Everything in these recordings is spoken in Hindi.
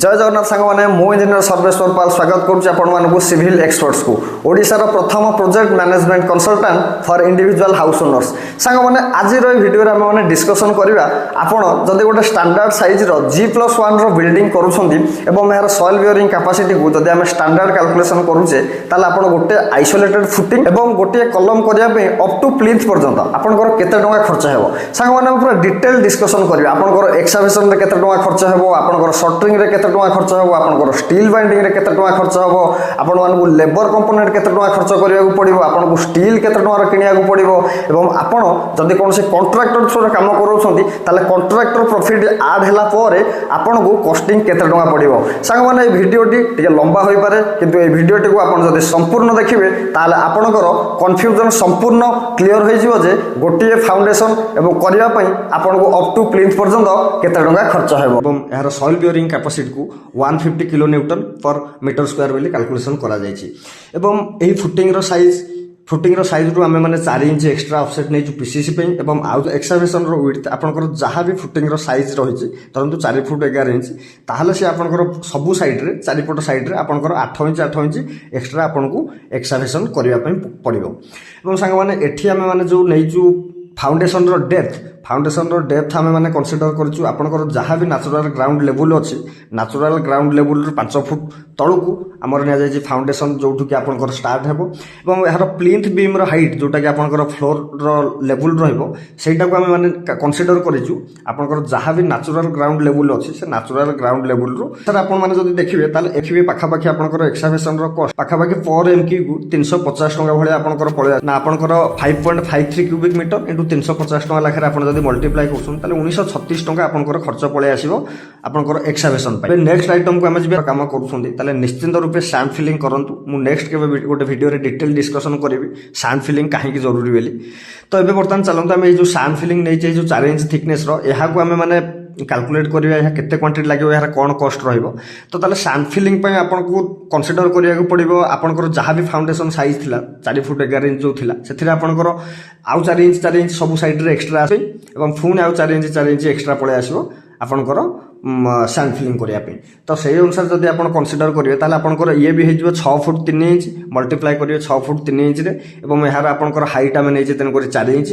जय जगन्नाथ सांग मैंने मु इंजीनियर सर्वेश्वर पाल स्वागत करुँ सिविल एक्सपर्ट्स को ओडिशार प्रथम project management consultant for individual house owners सांग मैंने आज भिडियो आम मैंने डिस्कसन करवा आपड़ जदि गोटे स्टैंडर्ड साइज G+1 बिल्डिंग करूँ यार सॉइल बियरिंग कैपेसिटी को जदि आम स्टैंडर्ड कैलकुलेशन करूचे ताल आप गोटे आइसोलेटेड फुटिंग और गोटे कलम करने अप टू प्लिंथ पर्यंत आपंकर केते टंका खर्च हो सांग मैंने पूरा डिटेल डिस्कसन करवा आपंकर एक्सकावेशन रे केते टंका खर्च हो आपंकर शटरिंग रे केते टंका खर्च हो आपंकर स्टील बाइंडिंग रे केते टंका खर्च हो आपण मानकु लेबर कंपोनेंट केते टंका खर्च करिया पड़ो आपको स्टील केते टंका किनिया पड़ो एवं आपण जदि कौन से कॉन्ट्रैक्टर थ्रू काम करोछंती ताले कॉन्ट्रैक्टर प्रॉफिट ऐड हैला परे आपण को कॉस्टिंग केते टंका पड़ो सांग माने ए वीडियोटी टिके लंबा होई पारे किंतु ए वीडियोटी को आपण जदि संपूर्ण देखिबे ताले आपणकर कन्फ्यूजन संपूर्ण क्लियर होई जिवो जे गोटिए फाउंडेशन एवं करिया पई आपण को अप टू प्लिंथ पर्यंत केते टंका खर्च हेबो एवं यार सॉइल बियरिंग कैपेसिटी को 150 किलो न्यूटन पर मीटर स्क्वायर बोली कैलकुलेशन करा जायछि एवं एही फुटिंग रो साइज रू आमे माने 4 इंच एक्स्ट्रा ऑफसेट नै पीसीसी पे एवं आउ एक्सकावेशन रो विड्थ आपनकर जहां भी फुटिंग रो साइज रहिछि परंतु 4 फुट 11 इंच ताहले से आपनकर सबु साइड रे चारिपट साइड रे आपनकर 8 इंच एक्स्ट्रा आपनको एक्सकावेशन करिया पे पड़िबो एवं संग माने एठी आमे माने जो नैचु फाउंडेशन रो डेप्थ आमे माने कंसीडर करछु आपनकर जहां भी नेचुरल ग्राउंड लेवल अछि नेचुरल ग्राउंड लेवल रो 5 फुट तळकु हमर निया जाय फाउंडेशन जोठु कि आपनकर स्टार्ट हेबो एवं यार प्लिंथ बीम रो हाइट जोटा कि आपनकर फ्लोर रो लेवल रहइबो सेटा को आमे माने कंसीडर करिछु आपनकर जहां भी नेचुरल ग्राउंड लेवल अछि से नेचुरल ग्राउंड लेवल रो सर आपन माने जदि देखिबे ताले एखिबे पाखा पाखी आपनकर एक्सकावेशन रो कॉस्ट पाखा पाखी पर एमक्यू को 350 टका भले आपनकर पळे ना आपनकर 5.53 क्यूबिक मीटर इनटू 350 टका लाखरे आपन जदि मल्टीप्लाई करछन ताले 1936 टका आपनकर खर्च पळे आसीबो आपनकर एक्सकावेशन पे नेक्स्ट आइटम को हम जे काम करूछन ताले निश्चित रूपे सैंड फिलिंग करंतु मु नेक्स्ट के गोटे वीडियो रे डिटेल डिस्कशन करिवि सैंड फिलिंग काहे की जरूरी बेली तो एबे बर्तमान चलंतु हम ए जो सैंड फिलिंग नै जे जो 4 इंच थिकनेस रो एहा को हम माने कैलकुलेट करिया एहा केते क्वांटिटी लागो एहा कोन कॉस्ट रहइबो तो ताले सैंड फिलिंग पे आपन को कंसीडर करिया पड़िबो आपनकर जहां भी फाउंडेशन साइज थिला 4 फुट 11 इंच जो थिला सेथिरे आपनकर आउ 4 इंच सब साइड रे एक्स्ट्रा आसे एवं फुनी आउ 4 इंच एक्स्ट्रा पळे आसीबो आपनकर सैंड फिलिंग करिया पे तो सही अनुसार जदि आपन कंसीडर करिवे ताले आपनकर ये भी हेजिबो 6 फुट 3 इंच मल्टीप्लाई करिवे 6 फुट 3 इंच रे एवं एहार आपनकर हाइट आमे नै जे तेन करि 4 इंच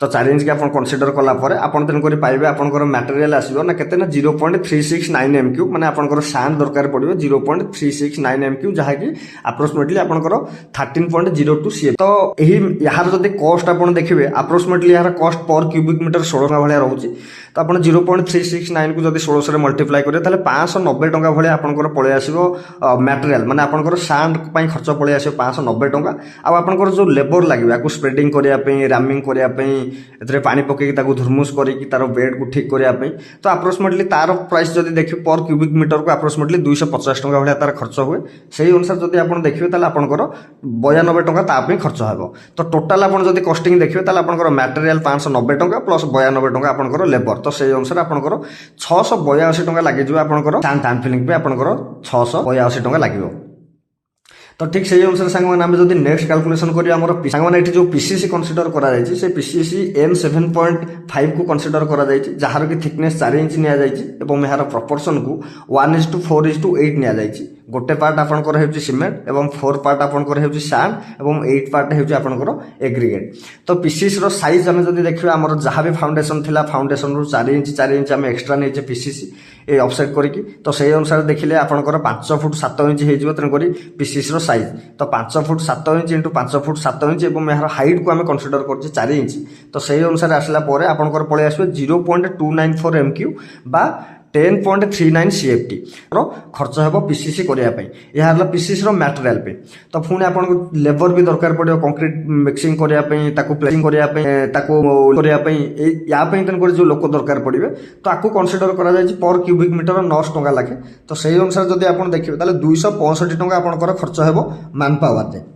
तो 4 इंच के आपन कंसीडर कला परे आपन तेन करि पाइबे आपनकर मटेरियल आसीबो ना केते ना 0.369 एमक्यू माने आपनकर सैंड दरकार पड़िबो 0.369 एमक्यू जहा कि अप्रोक्सीमेटली आपनकर 13.02 सीएम तो एही यार जदि कॉस्ट आपन देखिबे अप्रोक्सीमेटली यार कॉस्ट पर क्यूबिक मीटर 16 भलिया रहउची तो आपन 0.369 को जदि 16 रे मल्टीप्लाई करे ताले 590 टका भलिया आपनकर पळे आसीबो मटेरियल माने आपनकर सैंड पई खर्च पळे आसीबो 590 टका आ आपनकर जो लेबर लागिबा को स्प्रेडिंग करिया पई रामिंग करिया पई एतरे पानी पके ताको धुरमुस करी कि तारो बेड को ठीक करिया पई तो अप्रोक्सीमेटली तारो प्राइस जदि देखि पर क्यूबिक मीटर को अप्रोक्सीमेटली 250 टका भलिया तार खर्च हुए सेही अनुसार जदि आपन देखिबे ताले आपनकर 92 टका ता पई खर्च हेबो तो टोटल आपन जदि कॉस्टिंग देखिबे ताले आपनकर मटेरियल 590 टका प्लस 92 टका आपनकर लेबर तो सेही अनुसार आपनकर 682 टका लागि जो आपनकर सैंड फिलिंग पे आपनकर 682 टका लागिबो तो ठीक से अनुसार सांग माने हम जदि नेक्स्ट कैलकुलेशन करी हमर सांग माने एठी जो पीसीसी कंसीडर करा जायछि से पीसीसी M7.5 को कंसीडर करा जायछि जहार की थिकनेस 4 इंच निया जायछि एवं एहार प्रोपोर्शन को 1:4:8 निया जायछि गोटे पार्ट आपनकर हेउछि सीमेंट एवं 4 पार्ट आपनकर हेउछि सैंड एवं 8 पार्ट हेउछि आपनकर एग्रीगेट तो पीसीसी रो साइज हम जदि देखिबा हमर जहां भी फाउंडेशन थिला फाउंडेशन रो 4 इंच हम एक्स्ट्रा नेचे पीसीसी ए ऑफसेट करिकि तो सही अनुसार देखिले आपनकर 5 फुट 7 इंच हे जिवो तन करी पीसीसी रो साइज तो 5 foot 7 inch into 5 foot 7 inch एवं एहार हाइट को हम कंसीडर करछि 4 इंच तो सही अनुसार आसला परे आपनकर पळे आसबे 0.294 एमक्यू बा 10.39 सीएफटी रो खर्च हेबो पीसीसी करिया पई याहला पीसीसी रो मटेरियल पे तो पुनी आपन लेबर भी दरकार पड़ियो कंक्रीट मिक्सिंग करिया पई ताको प्लेसिंग करिया पई ताको करिया पई या पई तन कर जो लोक दरकार पड़िबे तो आकु कंसीडर करा जाय पर क्यूबिक मीटर 9 टका लागे तो सही अनुसार जदि आपन देखिबे ताले 265 टका आपनकर खर्च हेबो मैन पावर रे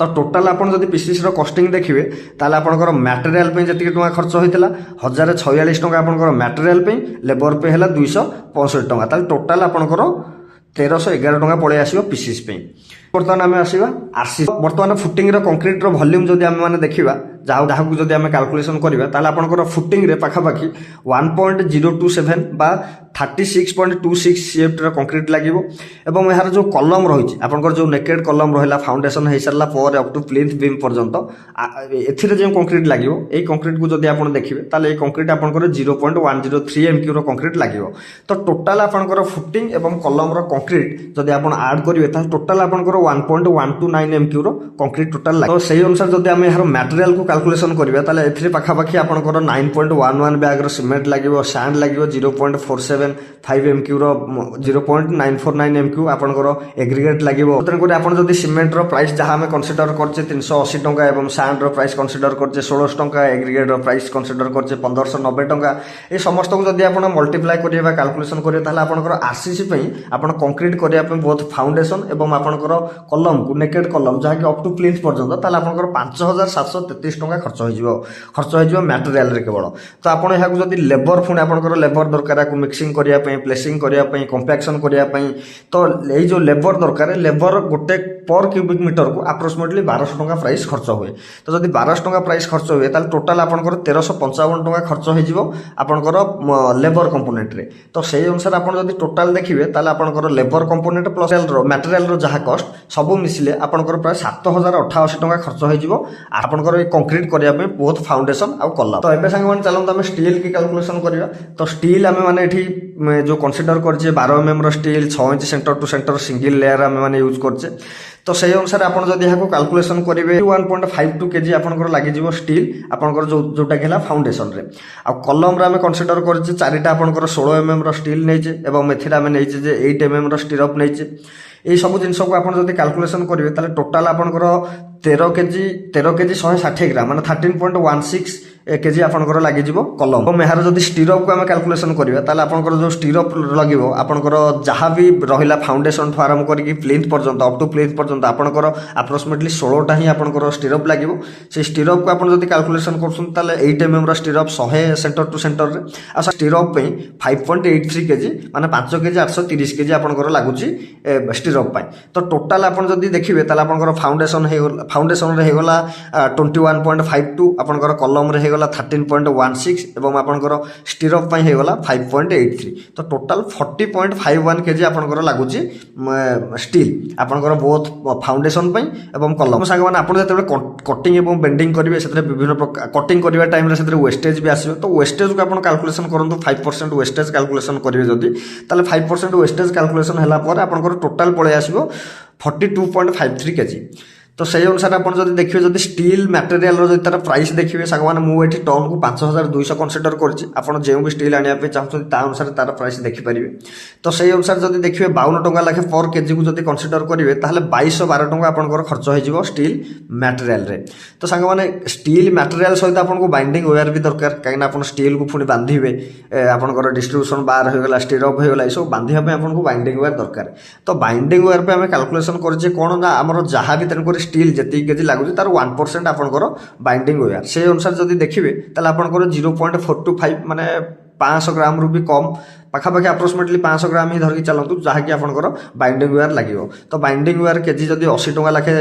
तो टोटाल आपन जदि पीसीसी रो कॉस्टिंग देखिबे ताले आपनकर मटेरियल पे जति टका खर्च होइतला 1046 टका आपनकर मटेरियल पे लेबर पे हला 265 टका ताले टोटाल आपनकर 1311 टका पळे आसीबो पीसीसी पे बर्तमान आम आसवा आरसी बर्तमान फुटिंग रो कंक्रीट रो वॉल्यूम जदि आम माने देखिबा जहाँ जदि आम कैलकुलेसन करवा ताल आपंकर फुटिंग रे पाखापाखि 1.027 बा 36.26 सीएफ्टी कंक्रीट लगे और यार जो कलम रही आपंकर जो नेकेड कलम रहा फाउंडेशन हो सारा पर अप टू प्लिंथ बीम पर्यंत एथिरे जो कंक्रीट लगे ये कंक्रीट को जब आप देखिए ताल ये कंक्रीट आपंकर 0.103 MQ कंक्रीट लगे तो टोटाल आपंकर फुटिंग और कलम कंक्रीट जब आप आड करेंगे टोटाल आपंकर 1.129 MQ कंक्रीट टोटाल लगे तो सही अनुसार जब आम यार मटेरियल को कैलकुलेसन करवा ताल ए पाखापाखि आपंकर 9.11 बैग सीमेंट लगे सैंड लगे 0.475 MQ 0.949 MQ आपंकर एग्रीगेट लगे तेणुक आप सीमेंट प्राइस जहाँ आम कनसीडर करचे 380 टंका और सैंड प्राइस कनसीडर करचे 1600 टंका एग्रीगेट प्राइस कनसीडर करचे 1590 टंका ये समस्त को जब आप मल्टीप्लाई करेंगे कैलकुलेसन करेंगे ताल आपंकर आरसीसी आप कंक्रीट करने बहुत फाउंडेशन और आपंकर कलम को नेकेड कलम जहाँकि अप टू प्लिंथ पर्यंत ताल आपंकर 5733 टंका खर्च हो मटेरियल केवल तो आपड़ यहाँ जब लेबर पुणी आपंकर लेबर दरकार मिक्सिंग करने प्लेसिंग करने कंपैक्शन करने तो यही जो लेबर दरकार लेबर गोटे पर क्यूबिक मीटर को अप्रोक्सीमेटली 1200 टंका प्राइस खर्च हुए तो जब 1200 टंका प्राइस खर्च हुए ताल टोटाल आपंकर 1355 टंका खर्च हो आपंकर लेबर कंपोनेंट रे तो सही अनुसार आप टोटाल देखिए ताल आपंकर लेबर कंपोनेंट प्लस मटेरियल जहाँ कस्ट सब मिसिले आपंकर प्राय 7088 टंका खर्च हो आपंकर कंक्रीट करने बहुत फाउंडेशन आउ कलम तो ये सांग मैंने चलते आम स्टील की कैलकुलेसन करवा तो स्टील आम मैंने जो कनसीडर करछे 12 mm steel 6 inch centre to centre single layer आम मैंने यूज करछे तो सही अनुसार आप कैलकुलेसन करेंगे 1.52 kg आपंकर लगे स्टील आपंकर जोटा कि फाउंडेशन रे आ कलम रे आम कनसीडर करछे 4टा आपंकर 16 mm स्टील नहींचे एवं एथिरा आम नहींचे 8 mm स्टीरअप नहींचे ये सब जिनस को आप कैलकुलेसन करेंगे ताले टोटाल आपंकर 13 kg 160 ग्राम माने 13.16 kg आपंकर लगे कलम और यार जब स्टीरअप को आम कैलकुलेसन करवा ताले आपंकर जो स्टीरअप लगे आपंकर जहाँ भी रहा फाउंडेशन ठू आरंभ करके प्लिंथ पर्यंत अप टू प्लिंथ पर्यंत आपंकर अप्रोक्सीमेटली 16टा ही आपंकर स्टीरअप लगे से स्टीरअप को आप कैलकुलेसन कर 8 mm stirrup 100 centre to centre रे आ स्टीरअप 5.83 kg माने 5 kg 830 kg आपंकर लगुच स्टीरअप तो टोटाल आप देखिए ताले आपंकर फाउंडेशन रे होगला 21.52 आपंकर कलम रे होगला 13.16 एवं आपंकर स्टीरअप पाई होगला 5.83 तो टोटाल 40.51 kg आपंकर लगुच स्टील आपंकर बहुत फाउंडेशन पाई एवं कलम सांग माने आपण जते कटिंग एवं बेंडिंग करिवे सेतरे विभिन्न प्रकार कटिंग करिवा टाइम रे सेतरे वेस्टेज भी आसीबो तो वेस्टेज को आपण कैलकुलेसन करंतु 5% वेस्टेज कैलकुलेसन करिवे जदी ताले 5% वेस्टेज कैलकुलेसन हला पर आपनकर टोटाल पळे आसीबो 42.53 kg तो सही अनुसार आप देखिए जब स्टील मटेरियल तार प्राइस देखिए सांग मुझे टन को 5200 कनसीडर कर जो भी स्टील आने चाहते अनुसार तार प्राइस देखिपारे तो सही अनुसार जब देखिए 52 टंका लाखे पर केजी को जब कनसीडर करेंगे ताहले 2212 टंका आपंकर खर्च हो स्टील मटेरियल रे तो सांग मैंने स्टील मटेरियल सहित आपको बाइंडिंग वेयर भी दरकार कहीं आप स्टील को पुणी बांधे आपंकर डिस्ट्रीब्यूशन बार होगा स्टीरअप होगा ये सब बांधे आपको बाइंडिंग वेयर दरकार तो बाइंडिंग वेयर पे आम कैलकुलेसन करें कौन ना आम जहाँ भी तेणुक स्टील जी केजी लगुच तार 1% आपंकर बाइंडिंग वेयर से अनुसार जब देखिए ताल आपंकर 0.425 माने 500 ग्राम रू भी कम पाखापाखि अप्रोक्सीमेटली 500 ग्राम ही धरिकी चलतु जहाँकि आपंकर बाइंडिंग वेयर लगे तो बाइंडिंग वेयर केजी जब 80 टंका लाखे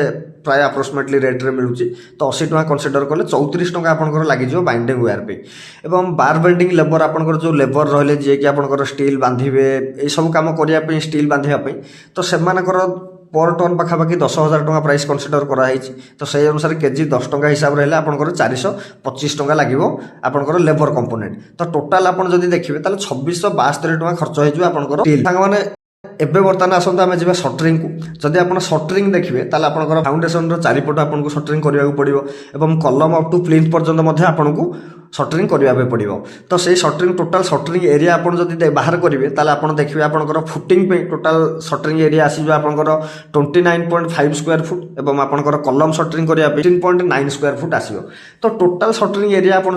प्राय अप्रोक्सीमेटली रेट रे मिलूँ तो 80 टंका कनसीडर कले 34 टंका आपंकर लगे बाइंडिंग वेयर पे एवं बार बेंडिंग लेबर आपंकर जो लेबर रहिले जे कि आपंकर स्टील बांधिबे ए सब काम करने स्टील बांधिबा तो सेमानकर पर टन पाखापाखि 10,000 टंका प्राइस कनसीडर कराई तो सही अनुसार केजी 10 टंका हिसाब रहा आपंकर 425 टंका लगे आपंकर लेबर कंपोनेंट तो टोटाल आप देखिए 2672 टंका खर्च हो आपंकर सांग मैंने एबे बर्तमान आसतु आम जा सटरिंग को जदि आप सटरिंग देखिए ताल आपंकर फाउंडेशन चारिपट आपको सटरिंग करने पड़ो और कलम अप टू प्लिंथ पर्यंत आपको सटरिंग करने पड़ो तो से सटरिंग टोटाल सटरिंग एरिया आप बाहर करेंगे ताल आप देखिए आपंकर फुटिंग पे टोटाल सटरिंग एरिया आसीज आपंकर 29.5 स्क्वायर फुट एवं आपंकर कलम सटरिंग करने 15.9 स्क्वायर फुट आसो तो टोटाल सटरिंग एरिया आप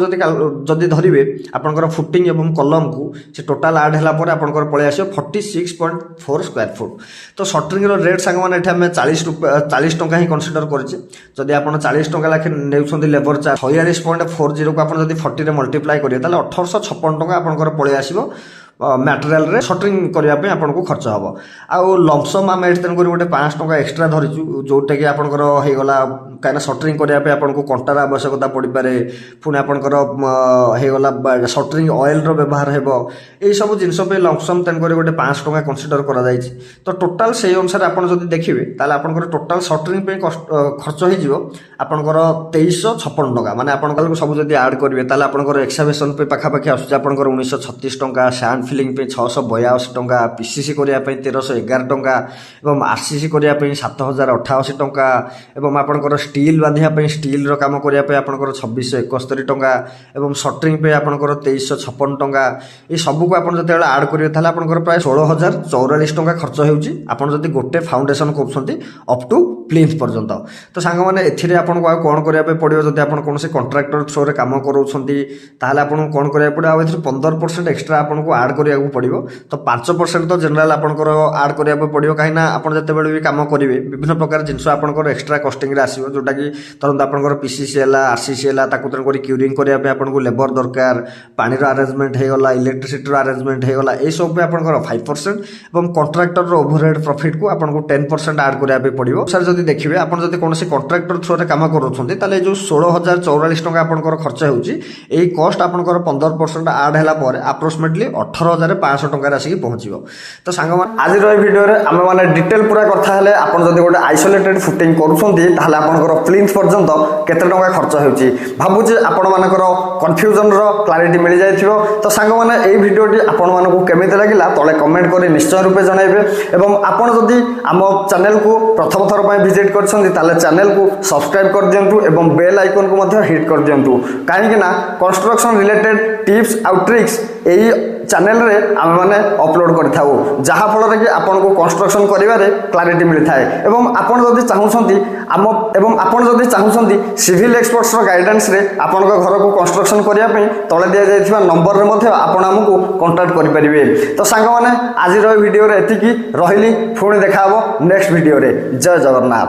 जदि धरवे आपंकर फुटिंग एवं कलम को से टोटाल आड है आपंकर पलि आस 46.4 स्क्वायर फुट तो सटरिंग रेट सांग मैंने 40 टंका ही कनसीडर करें आप 40 टंका लाखे ने लेबर चार्ज 46.40 को आप 40 रे मल्टीप्लाई करेंगे 1856 टंका आपंकर पलि आसो मटेरियल रे शटरिंग करबा पे आपन को खर्च हबो आ लमसम आम एट तेन गोटे 500 टका एक्स्ट्रा धरिचु जोटा कि आपनकर हे गला काना शटरिंग करबा पे आपन को कंटार आवश्यकता पड़ी पारे पुणी आपनकर हे गला शटरिंग ऑयल रो व्यवहार हेबो ए सब जिंस पे लमसम तेन गोटे 500 टका कंसीडर करा जायछि तो टोटल सेही अनुसार आपन जदि देखिबे ताले आपनकर टोटल शटरिंग पे खर्च हो जिवो आपनकर 2356 टका माने आपनकर सब जदि ऐड करिवे ताले आपनकर एक्सकैवेशन पे पाखा पाखी आसुछि आपनकर 1936 टका सैंड फिलिंग पे 682 टका पीसीसी करिया पे 1311 टका एवं आरसीसी करिया पे 7088 टका एवं आपनकर स्टील बांधिया पे स्टील रो काम करिया पे आपनकर 2671 टका एवं शटरिंग पे आपनकर 2356 टका ए सब को आपन जते ऐड करिवे ताले आपनकर प्राय 16044 टका खर्च हेउची आपन जति गोटे फाउंडेशन करछंती अप टू प्लिंथ पर्यंत तो सांग माने एथिरे आपन को कोन करिया पे पडियो जति आपन कोनसे कॉन्ट्रैक्टर थ्रू रे काम करूछंती ताले आपन कोन करिया पडियो आ एथिरे 15% एक्स्ट्रा आपन को ऐड करिया को पडियो तो 5% तो जनरल आपनकर ऐड करिया पे पडियो काहे ना आपन जते बेले भी काम करिवे विभिन्न प्रकार जिंस आपनकर एक्स्ट्रा कॉस्टिंग रे आसीबो जोटा कि तुरंत आपनकर पीसीसी हला आरसीसी हला ताकु तन करी क्यूरिंग करिया पे आपन को लेबर दरकार पानी रो अरेंजमेंट हे गला इलेक्ट्रिसिटी रो अरेंजमेंट हे गला ए सब पे आपनकर 5% एवं कॉन्ट्रैक्टर रो ओवरहेड प्रॉफिट को आपन को 10% ऐड करिया पे पडियो सर जदि देखिबे आपन जदि कोनसे कॉन्ट्रैक्टर थ्रू रे काम करूछंती ताले जो 16044 टका आपनकर खर्च हेउची एई कॉस्ट आपनकर 15% ऐड हला पर अप्रोक्सीमेटली 18500 टका रासी पहुंचीबो तो सांगमान आज रो वीडियो रे हम माने डिटेल पूरा कथा हले आपन जदि गोटे आइसोलेटेड फुटिंग करूछंती ताले आपनकर प्लिंथ पर्यंत केते टका खर्च हेउची भाबुची आपन मानकर कंफ्यूजन रो क्लैरिटी मिल जायथिबो तो सांगमाने एई वीडियोटी आपन मानको केमिते लागिला तळे कमेंट करी निश्चय रूपे जणाइबे एवं आपन जदि आम चैनल को प्रथम थर पय विजिट करछंती ताले चैनल को सब्सक्राइब कर दियंतु एवं बेल आइकन को मध्य हिट कर दियंतु काहे कि ना construction related tips out tricks एई चैनल रे आम माने अपलोड करथाउ जहा फल रे कि आपन को कंस्ट्रक्शन करिवारे क्लैरिटी मिल थाए एवं आपन जदि चाहुछंती आम एवं आपन जदि चाहुछंती सिविल एक्सपर्ट्स रो गाइडेंस रे आपन को घर को कंस्ट्रक्शन करिया पे तळे दिया जायथिबा नंबर रे मध्य आपन हमकु कांटेक्ट करि परिबे तो सांग माने आज रो वीडियो रे एति की रहिली पुणी देखाबो नेक्स्ट वीडियो रे जय जगन्नाथ।